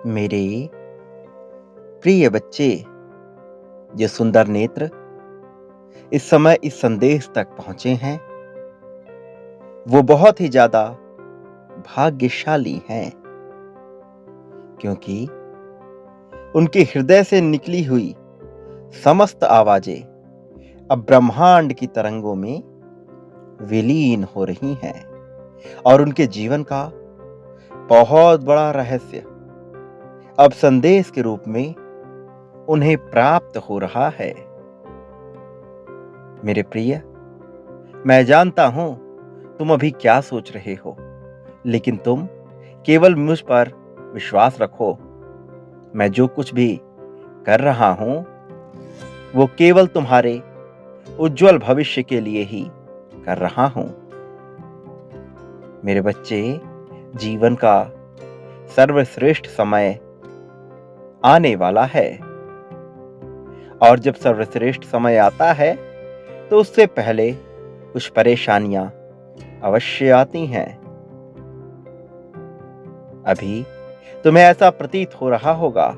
मेरे प्रिय बच्चे, जो सुंदर नेत्र इस समय इस संदेश तक पहुंचे हैं, वो बहुत ही ज्यादा भाग्यशाली हैं, क्योंकि उनके हृदय से निकली हुई समस्त आवाजें अब ब्रह्मांड की तरंगों में विलीन हो रही हैं और उनके जीवन का बहुत बड़ा रहस्य अब संदेश के रूप में उन्हें प्राप्त हो रहा है। मेरे प्रिय, मैं जानता हूं तुम अभी क्या सोच रहे हो, लेकिन तुम केवल मुझ पर विश्वास रखो। मैं जो कुछ भी कर रहा हूं वो केवल तुम्हारे उज्जवल भविष्य के लिए ही कर रहा हूं। मेरे बच्चे, जीवन का सर्वश्रेष्ठ समय आने वाला है, और जब सर्वश्रेष्ठ समय आता है तो उससे पहले कुछ परेशानियां अवश्य आती हैं। अभी तुम्हें ऐसा प्रतीत हो रहा होगा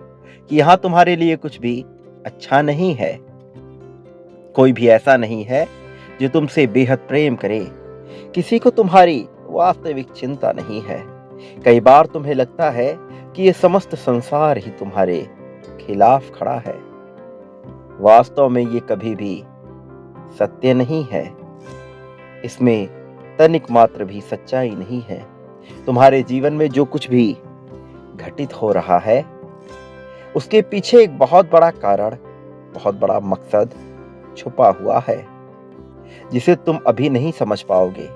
कि यहां तुम्हारे लिए कुछ भी अच्छा नहीं है। कोई भी ऐसा नहीं है जो तुमसे बेहद प्रेम करे। किसी को तुम्हारी वास्तविक चिंता नहीं है। कई बार तुम्हें लगता है कि ये समस्त संसार ही तुम्हारे खिलाफ खड़ा है। वास्तव में ये कभी भी सत्य नहीं है। इसमें तनिक मात्र भी सच्चाई नहीं है। तुम्हारे जीवन में जो कुछ भी घटित हो रहा है, उसके पीछे एक बहुत बड़ा कारण, बहुत बड़ा मकसद छुपा हुआ है, जिसे तुम अभी नहीं समझ पाओगे।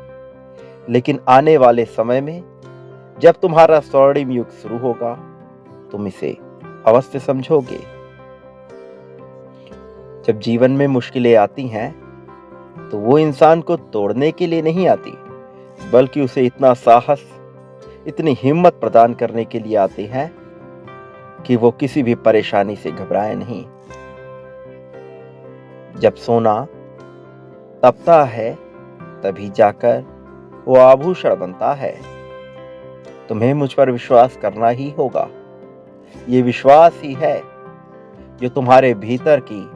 लेकिन आने वाले समय में जब तुम्हारा स्वर्णिम युग शुरू होगा, तुम इसे अवश्य समझोगे। जब जीवन में मुश्किलें आती हैं, तो वो इंसान को तोड़ने के लिए नहीं आती, बल्कि उसे इतना साहस, इतनी हिम्मत प्रदान करने के लिए आती हैं कि वो किसी भी परेशानी से घबराए नहीं। जब सोना तपता है, तभी जाकर वो आभूषण बनता है। तुम्हें मुझ पर विश्वास करना ही होगा। ये विश्वास ही है जो तुम्हारे भीतर की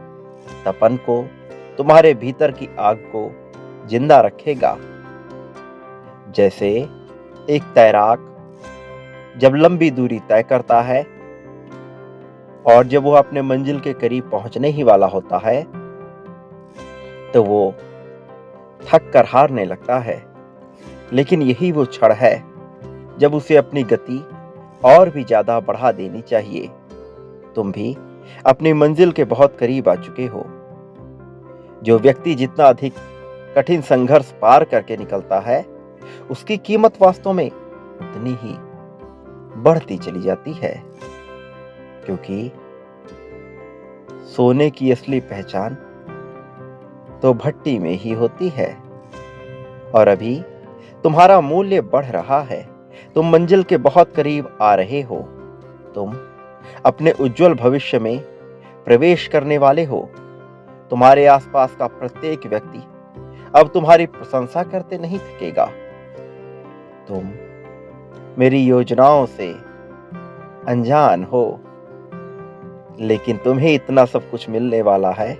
तपन को, तुम्हारे भीतर की आग को जिंदा रखेगा। जैसे एक तैराक जब लंबी दूरी तय करता है और जब वो अपने मंजिल के करीब पहुंचने ही वाला होता है, तो वो थक कर हारने लगता है। लेकिन यही वो क्षण है जब उसे अपनी गति और भी ज्यादा बढ़ा देनी चाहिए। तुम भी अपनी मंजिल के बहुत करीब आ चुके हो। जो व्यक्ति जितना अधिक कठिन संघर्ष पार करके निकलता है, उसकी कीमत वास्तव में उतनी ही बढ़ती चली जाती है, क्योंकि सोने की असली पहचान तो भट्टी में ही होती है। और अभी तुम्हारा मूल्य बढ़ रहा है। तुम मंजिल के बहुत करीब आ रहे हो। तुम अपने उज्जवल भविष्य में प्रवेश करने वाले हो। तुम्हारे आसपास का प्रत्येक व्यक्ति अब तुम्हारी प्रशंसा करते नहीं थकेगा। तुम मेरी योजनाओं से अनजान हो, लेकिन तुम्हें इतना सब कुछ मिलने वाला है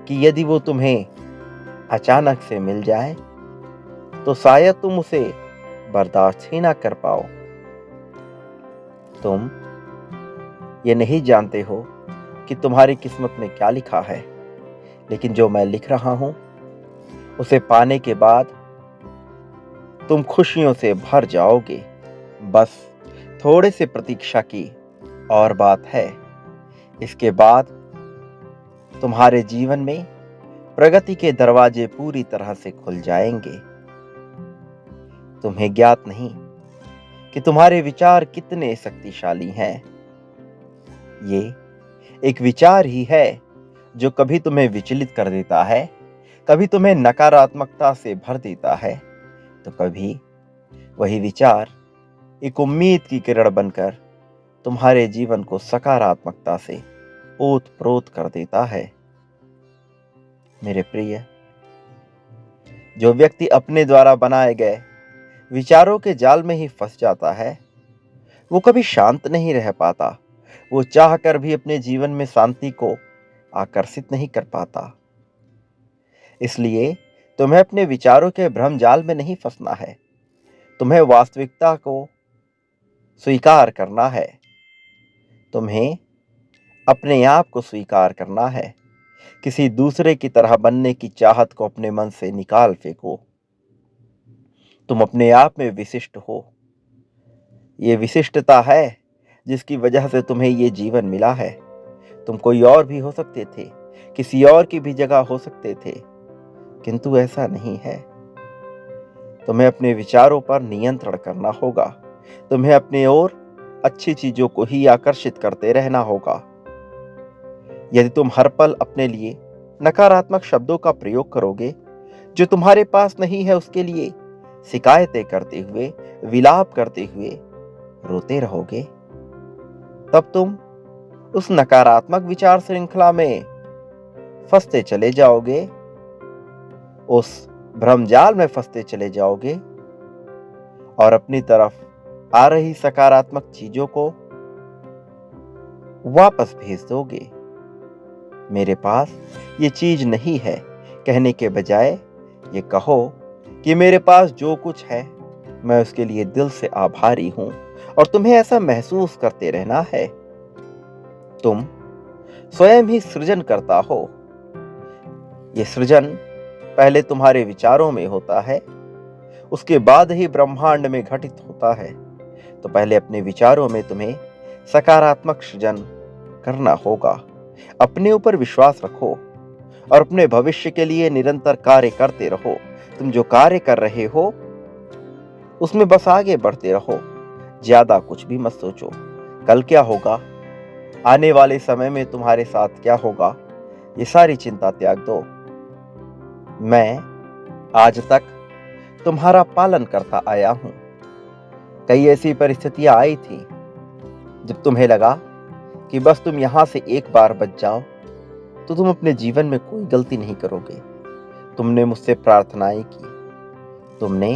कि यदि वो तुम्हें अचानक से मिल जाए, तो शायद तुम उसे बर्दाश्त ही ना कर पाओ। तुम ये नहीं जानते हो कि तुम्हारी किस्मत में क्या लिखा है, लेकिन जो मैं लिख रहा हूं, उसे पाने के बाद तुम खुशियों से भर जाओगे। बस थोड़े से प्रतीक्षा की और बात है। इसके बाद तुम्हारे जीवन में प्रगति के दरवाजे पूरी तरह से खुल जाएंगे। तुम्हें ज्ञात नहीं कि तुम्हारे विचार कितने शक्तिशाली हैं। ये एक विचार ही है जो कभी तुम्हें विचलित कर देता है, कभी तुम्हें नकारात्मकता से भर देता है, तो कभी वही विचार एक उम्मीद की किरण बनकर तुम्हारे जीवन को सकारात्मकता से ओत-प्रोत कर देता है। मेरे प्रिय, जो व्यक्ति अपने द्वारा बनाए गए विचारों के जाल में ही फंस जाता है, वो कभी शांत नहीं रह पाता। वो चाह कर भी अपने जीवन में शांति को आकर्षित नहीं कर पाता। इसलिए तुम्हें अपने विचारों के भ्रम जाल में नहीं फंसना है। तुम्हें वास्तविकता को स्वीकार करना है। तुम्हें अपने आप को स्वीकार करना है। किसी दूसरे की तरह बनने की चाहत को अपने मन से निकाल फेंको। तुम अपने आप में विशिष्ट हो। ये विशिष्टता है जिसकी वजह से तुम्हें ये जीवन मिला है। तुम कोई और भी हो सकते थे, किसी और की भी जगह हो सकते थे, किंतु ऐसा नहीं है। तुम्हें अपने विचारों पर नियंत्रण करना होगा। तुम्हें अपनी ओर अच्छी चीजों को ही आकर्षित करते रहना होगा। यदि तुम हर पल अपने लिए नकारात्मक शब्दों का प्रयोग करोगे, जो तुम्हारे पास नहीं है, उसके लिए शिकायतें करते हुए, विलाप करते हुए रोते रहोगे, तब तुम उस नकारात्मक विचार श्रृंखला में फंसते चले जाओगे, उस भ्रमजाल में फंसते चले जाओगे और अपनी तरफ आ रही सकारात्मक चीजों को वापस भेज दोगे। मेरे पास ये चीज नहीं है कहने के बजाय ये कहो कि मेरे पास जो कुछ है मैं उसके लिए दिल से आभारी हूं, और तुम्हें ऐसा महसूस करते रहना है। तुम स्वयं ही सृजन करता हो। यह सृजन पहले तुम्हारे विचारों में होता है, उसके बाद ही ब्रह्मांड में घटित होता है। तो पहले अपने विचारों में तुम्हें सकारात्मक सृजन करना होगा। अपने ऊपर विश्वास रखो और अपने भविष्य के लिए निरंतर कार्य करते रहो। तुम जो कार्य कर रहे हो उसमें बस आगे बढ़ते रहो। ज्यादा कुछ भी मत सोचो। कल क्या होगा, आने वाले समय में तुम्हारे साथ क्या होगा, ये सारी चिंता त्याग दो। मैं आज तक तुम्हारा पालन करता आया हूं। कई ऐसी परिस्थितियां आई थी जब तुम्हें लगा कि बस तुम यहां से एक बार बच जाओ तो तुम अपने जीवन में कोई गलती नहीं करोगे। तुमने मुझसे प्रार्थनाएं की, तुमने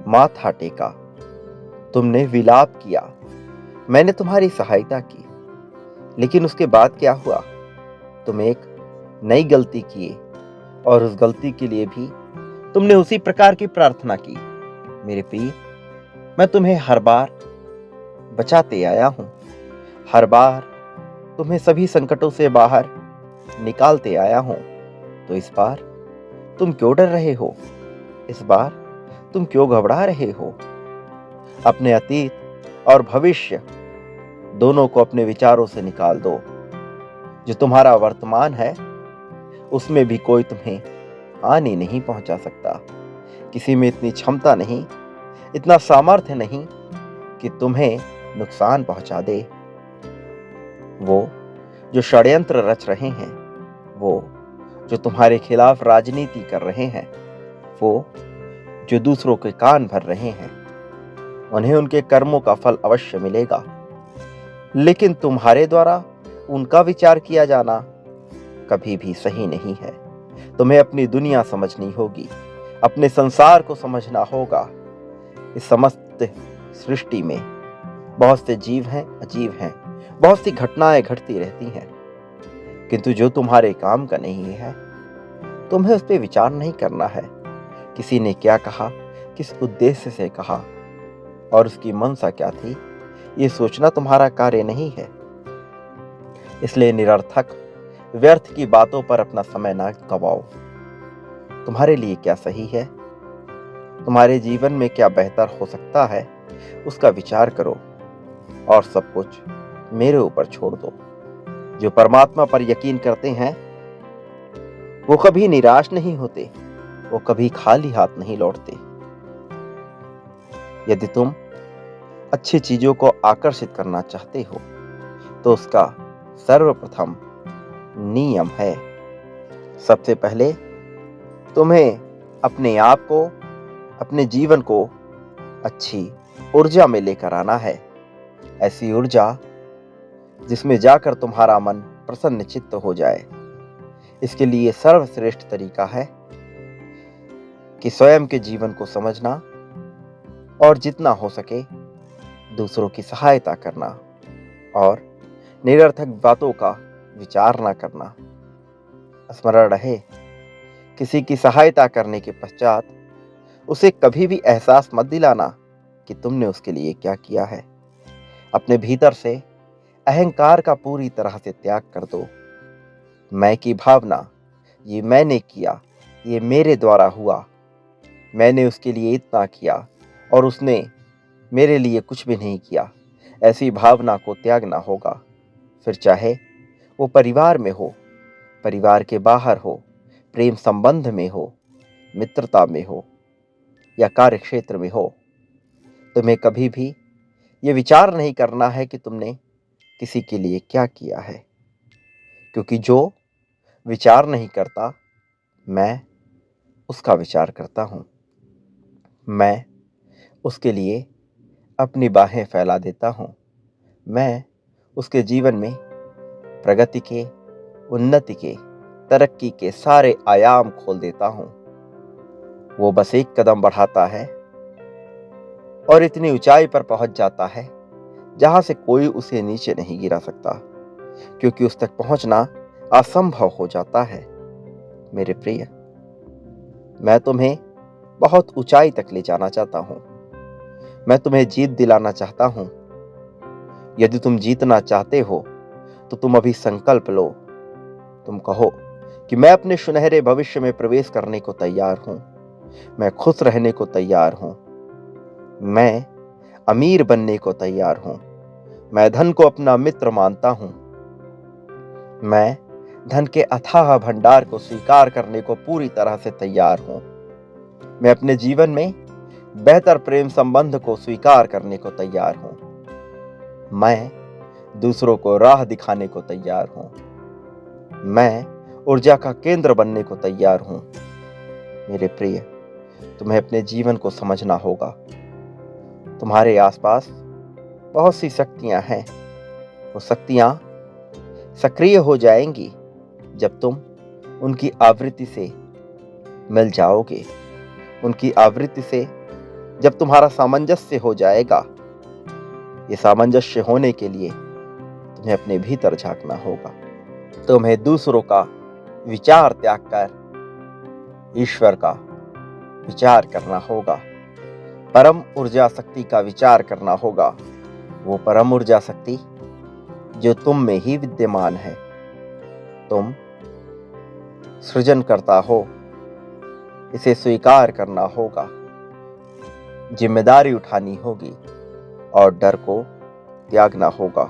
माथा टेका, तुमने विलाप किया, मैंने तुम्हारी सहायता की। लेकिन उसके बाद क्या हुआ, तुम एक नई गलती किए और उस गलती के लिए भी तुमने उसी प्रकार की प्रार्थना की। मेरे प्रिय, मैं तुम्हें हर बार बचाते आया हूं। हर बार तुम्हें सभी संकटों से बाहर निकालते आया हूं। तो इस बार तुम क्यों डर रहे हो? इस बार तुम क्यों घबरा रहे हो? अपने अतीत और भविष्य दोनों को अपने विचारों से निकाल दो। जो तुम्हारा वर्तमान है उसमें भी कोई तुम्हें हानि नहीं पहुंचा सकता। किसी में इतनी क्षमता नहीं, इतना सामर्थ्य नहीं कि तुम्हें नुकसान पहुंचा दे। वो जो षड्यंत्र रच रहे हैं, वो जो तुम्हारे खिलाफ राजनीति कर रहे हैं, वो जो दूसरों के कान भर रहे हैं, उन्हें उनके कर्मों का फल अवश्य मिलेगा। लेकिन तुम्हारे द्वारा उनका विचार किया जाना कभी भी सही नहीं है। तुम्हें अपनी दुनिया समझनी होगी, अपने संसार को समझना होगा। इस समस्त सृष्टि में बहुत से जीव हैं, अजीब हैं, बहुत सी घटनाएं घटती रहती हैं, किंतु जो तुम्हारे काम का नहीं है तुम्हें उस पर विचार नहीं करना है। किसी ने क्या कहा, किस उद्देश्य से कहा और उसकी मंशा क्या थी, ये सोचना तुम्हारा कार्य नहीं है। इसलिए निरर्थक व्यर्थ की बातों पर अपना समय ना गवाओ। तुम्हारे लिए क्या सही है, तुम्हारे जीवन में क्या बेहतर हो सकता है, उसका विचार करो और सब कुछ मेरे ऊपर छोड़ दो। जो परमात्मा पर यकीन करते हैं वो कभी निराश नहीं होते, वो कभी खाली हाथ नहीं लौटते। यदि तुम अच्छी चीजों को आकर्षित करना चाहते हो तो उसका सर्वप्रथम नियम है, सबसे पहले तुम्हें अपने आप को, अपने जीवन को अच्छी ऊर्जा में लेकर आना है। ऐसी ऊर्जा जिसमें जाकर तुम्हारा मन प्रसन्न चित्त हो जाए। इसके लिए सर्वश्रेष्ठ तरीका है कि स्वयं के जीवन को समझना और जितना हो सके दूसरों की सहायता करना और निरर्थक बातों का विचार ना करना। स्मरण रहे, किसी की सहायता करने के पश्चात उसे कभी भी एहसास मत दिलाना कि तुमने उसके लिए क्या किया है। अपने भीतर से अहंकार का पूरी तरह से त्याग कर दो। मैं की भावना, ये मैंने किया, ये मेरे द्वारा हुआ, मैंने उसके लिए इतना किया और उसने मेरे लिए कुछ भी नहीं किया, ऐसी भावना को त्यागना होगा। फिर चाहे वो परिवार में हो, परिवार के बाहर हो, प्रेम संबंध में हो, मित्रता में हो या कार्य क्षेत्र में हो, तुम्हें कभी भी ये विचार नहीं करना है कि तुमने किसी के लिए क्या किया है, क्योंकि जो विचार नहीं करता, मैं उसका विचार करता हूं। मैं उसके लिए अपनी बाहें फैला देता हूं। मैं उसके जीवन में प्रगति के, उन्नति के, तरक्की के सारे आयाम खोल देता हूं। वो बस एक कदम बढ़ाता है और इतनी ऊंचाई पर पहुंच जाता है जहां से कोई उसे नीचे नहीं गिरा सकता, क्योंकि उस तक पहुंचना असंभव हो जाता है। मेरे प्रिय, मैं तुम्हें बहुत ऊंचाई तक ले जाना चाहता हूं। मैं तुम्हें जीत दिलाना चाहता हूं। यदि तुम जीतना चाहते हो तो तुम अभी संकल्प लो। तुम कहो कि मैं अपने सुनहरे भविष्य में प्रवेश करने को तैयार हूं। मैं खुश रहने को तैयार हूं। मैं अमीर बनने को तैयार हूं। मैं धन को अपना मित्र मानता हूं। मैं धन के अथाह भंडार को स्वीकार करने को पूरी तरह से तैयार हूं। मैं अपने जीवन में बेहतर प्रेम संबंध को स्वीकार करने को तैयार हूं। मैं दूसरों को राह दिखाने को तैयार हूं। मैं ऊर्जा का केंद्र बनने को तैयार हूं। मेरे प्रिय, तुम्हें अपने जीवन को समझना होगा। तुम्हारे आसपास बहुत सी शक्तियां हैं। वो शक्तियां सक्रिय हो जाएंगी जब तुम उनकी आवृत्ति से मिल जाओगे। उनकी आवृत्ति से जब तुम्हारा सामंजस्य हो जाएगा। ये सामंजस्य होने के लिए तुम्हें अपने भीतर झांकना होगा। तुम्हें दूसरों का विचार त्याग कर ईश्वर का विचार करना होगा। परम ऊर्जा शक्ति का विचार करना होगा। वो परम ऊर्जा शक्ति जो तुम में ही विद्यमान है। तुम सृजन करता हो, इसे स्वीकार करना होगा। जिम्मेदारी उठानी होगी और डर को त्यागना होगा।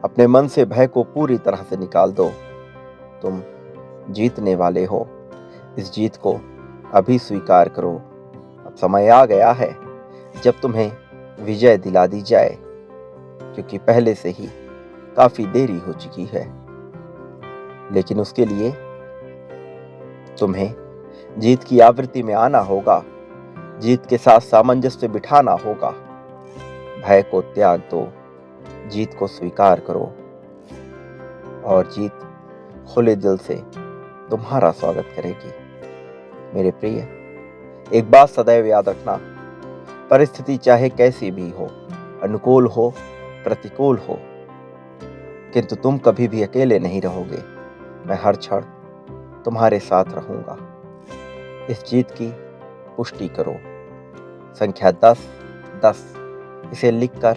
अपने मन से भय को पूरी तरह से निकाल दो। तुम जीतने वाले हो। इस जीत को अभी स्वीकार करो। अब समय आ गया है जब तुम्हें विजय दिला दी जाए, क्योंकि पहले से ही काफी देरी हो चुकी है। लेकिन उसके लिए तुम्हें जीत की आवृत्ति में आना होगा। जीत के साथ सामंजस्य बिठाना होगा। भय को त्याग दो, जीत को स्वीकार करो और जीत खुले दिल से तुम्हारा स्वागत करेगी। मेरे प्रिय, एक बात सदैव याद रखना, परिस्थिति चाहे कैसी भी हो, अनुकूल हो, प्रतिकूल हो, किंतु तुम कभी भी अकेले नहीं रहोगे। मैं हर क्षण तुम्हारे साथ रहूंगा। इस जीत की पुष्टि करो। संख्या 10-10 इसे लिखकर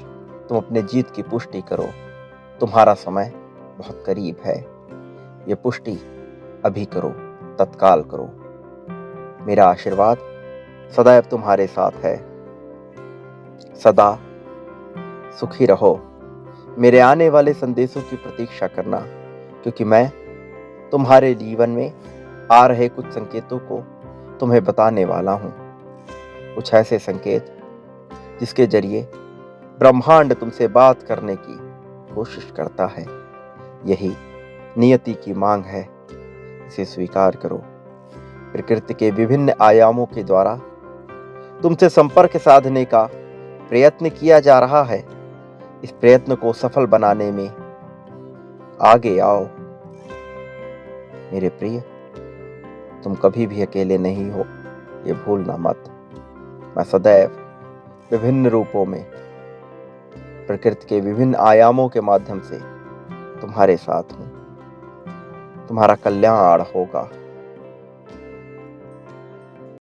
तुम अपने जीत की पुष्टि करो। तुम्हारा समय बहुत करीब है। ये पुष्टि अभी करो, तत्काल करो। मेरा आशीर्वाद सदैव तुम्हारे साथ है। सदा सुखी रहो। मेरे आने वाले संदेशों की प्रतीक्षा करना, क्योंकि मैं तुम्हारे जीवन में आ रहे कुछ संकेतों को तुम्हें बताने वाला हूं। कुछ ऐसे संकेत जिसके जरिए ब्रह्मांड तुमसे बात करने की कोशिश करता है। यही नियति की मांग है। इसे स्वीकार करो। प्रकृति के विभिन्न आयामों के द्वारा तुमसे संपर्क साधने का प्रयत्न किया जा रहा है। इस प्रयत्न को सफल बनाने में आगे आओ। मेरे प्रिय, तुम कभी भी अकेले नहीं हो, ये भूलना मत। मैं सदैव विभिन्न रूपों में प्रकृति के विभिन्न आयामों के माध्यम से तुम्हारे साथ हूं। तुम्हारा कल्याण होगा।